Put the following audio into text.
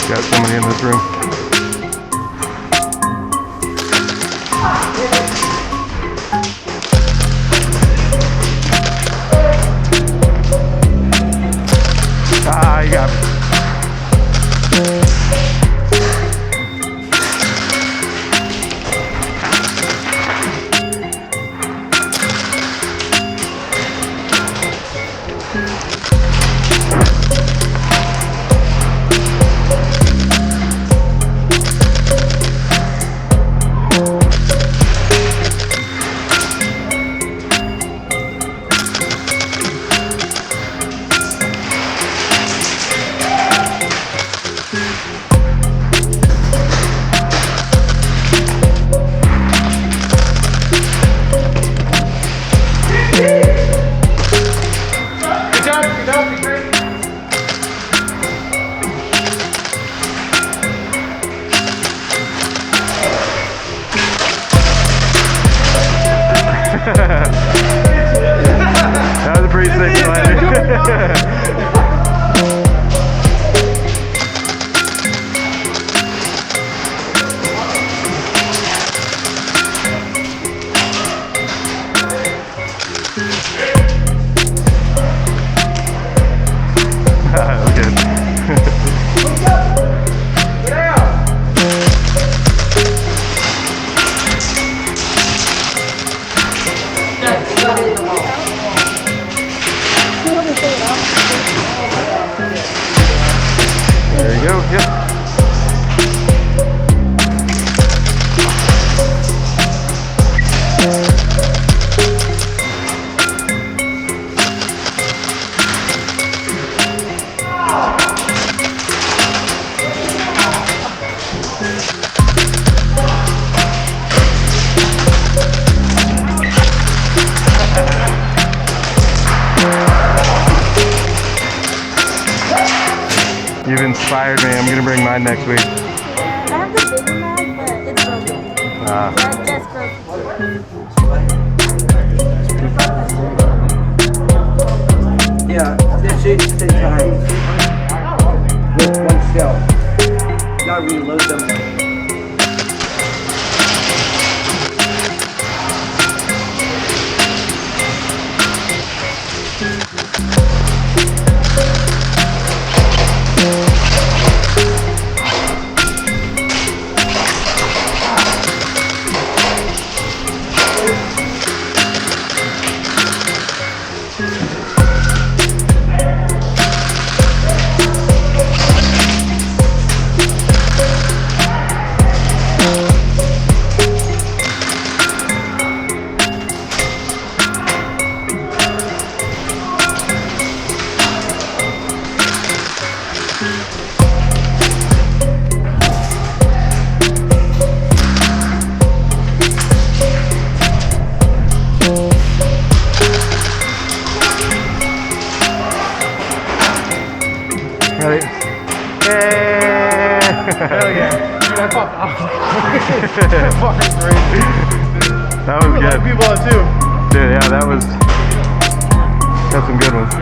Got somebody in this room. Ah, you got me. That was a pretty sick landing. There you go, yep. You've inspired me. I'm gonna bring mine next week. I have the bigger mag, but it's broken. Ah. So I just broke it. Yeah, this is 10 times with one shell. You gotta reload them. Ready? Hey! Hell yeah. Dude, I popped off. Fucking crazy. That was good. People on too. Dude, yeah, that was... Got some good ones.